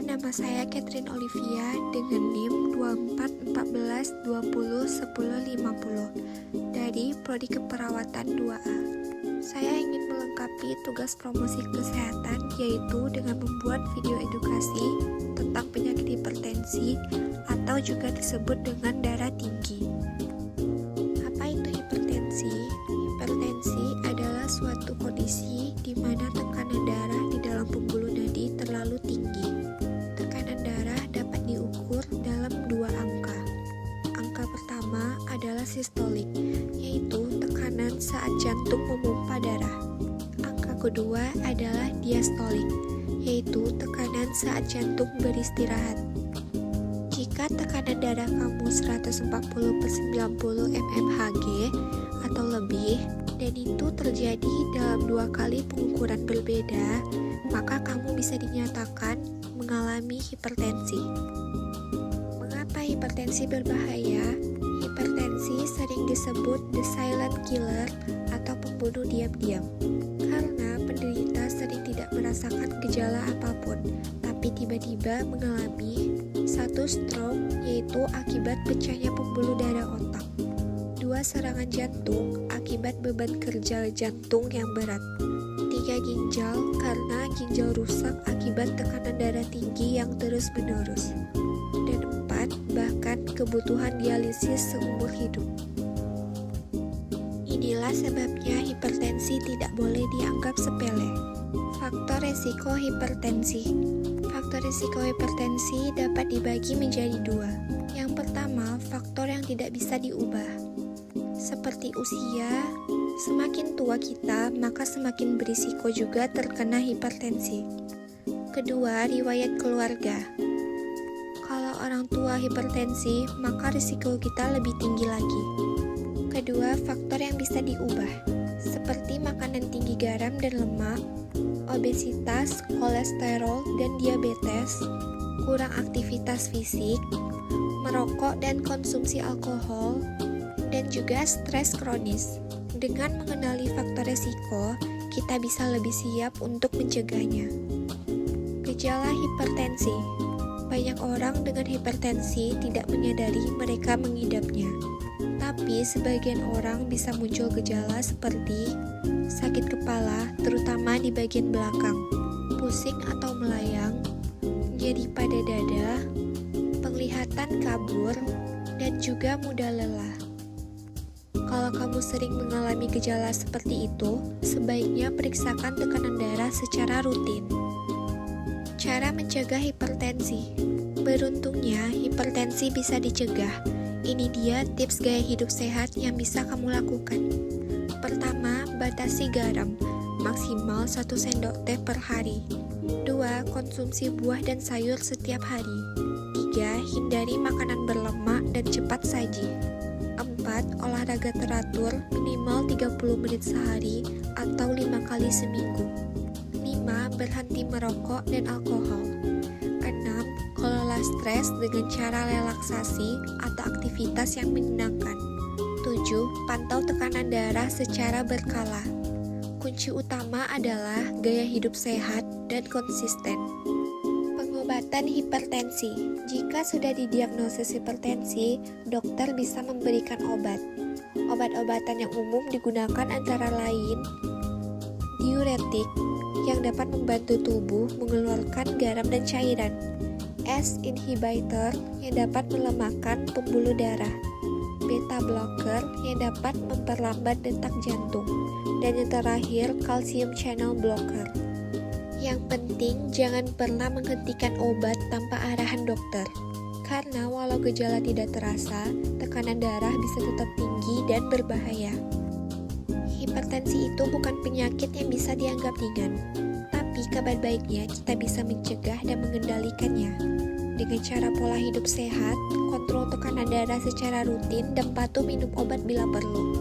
Perkenalkan, nama saya Catherine Olivia dengan NIM 2414201050 dari Prodi Keperawatan 2A. Saya ingin melengkapi tugas promosi kesehatan, yaitu dengan membuat video edukasi tentang penyakit hipertensi atau juga disebut dengan darah tinggi. Apa itu hipertensi? Hipertensi adalah suatu kondisi di mana tekanan darah di dalam pembuluh nadi terlalu tinggi. Tekanan darah dapat diukur dalam dua angka. Angka pertama adalah sistolik, yaitu tekanan saat jantung memompa darah. Angka kedua adalah diastolik, yaitu tekanan saat jantung beristirahat. Jika tekanan darah kamu 140/90 mmHg atau lebih, dan itu terjadi dalam 2 kali pengukuran berbeda, maka kamu bisa dinyatakan mengalami hipertensi. Mengapa hipertensi berbahaya? Hipertensi sering disebut the silent killer atau pembunuh diam-diam, karena penderita sering tidak merasakan gejala apapun, tapi tiba-tiba mengalami satu stroke, yaitu akibat pecahnya pembuluh darah otak, 2 serangan jantung akibat beban kerja jantung yang berat, 3 ginjal karena ginjal rusak akibat tekanan darah tinggi yang terus-menerus, dan 4 bahkan kebutuhan dialisis seumur hidup. Inilah sebabnya hipertensi tidak boleh dianggap sepele. Faktor resiko hipertensi. Faktor risiko hipertensi dapat dibagi menjadi 2. Yang pertama, faktor yang tidak bisa diubah. Seperti usia, semakin tua kita, maka semakin berisiko juga terkena hipertensi. Kedua, riwayat keluarga. Kalau orang tua hipertensi, maka risiko kita lebih tinggi lagi. Kedua, faktor yang bisa diubah, seperti makanan tinggi garam dan lemak, obesitas, kolesterol, dan diabetes, kurang aktivitas fisik, merokok dan konsumsi alkohol, dan juga stres kronis. Dengan mengenali faktor resiko, kita bisa lebih siap untuk mencegahnya. Gejala hipertensi. Banyak orang dengan hipertensi tidak menyadari mereka mengidapnya. Tapi sebagian orang bisa muncul gejala seperti sakit kepala, terutama di bagian belakang, pusing atau melayang, nyeri pada dada, penglihatan kabur, dan juga mudah lelah. Kalau kamu sering mengalami gejala seperti itu, sebaiknya periksakan tekanan darah secara rutin. Cara mencegah hipertensi. Beruntungnya, hipertensi bisa dicegah. Ini dia tips gaya hidup sehat yang bisa kamu lakukan. Pertama, batasi garam, maksimal 1 sendok teh per hari. 2. Konsumsi buah dan sayur setiap hari. 3. Hindari makanan berlemak dan cepat saji. 4. Olahraga teratur minimal 30 menit sehari atau 5 kali seminggu. 5. Berhenti merokok dan alkohol. 6. Kelola stres dengan cara relaksasi atau aktivitas yang menyenangkan. 7. Pantau tekanan darah secara berkala. Kunci utama adalah gaya hidup sehat dan konsisten. Pengobatan hipertensi. Jika sudah didiagnosis hipertensi, dokter bisa memberikan obat. Obat-obatan yang umum digunakan antara lain diuretik yang dapat membantu tubuh mengeluarkan garam dan cairan, ACE inhibitor yang dapat melemahkan pembuluh darah, beta blocker yang dapat memperlambat detak jantung, dan yang terakhir calcium channel blocker. Yang penting jangan pernah menghentikan obat tanpa arahan dokter, karena walau gejala tidak terasa, tekanan darah bisa tetap tinggi dan berbahaya. Hipertensi itu bukan penyakit yang bisa dianggap ringan, tapi kabar baiknya kita bisa mencegah dan mengendalikannya dengan cara pola hidup sehat, kontrol tekanan darah secara rutin, dan patuh minum obat bila perlu.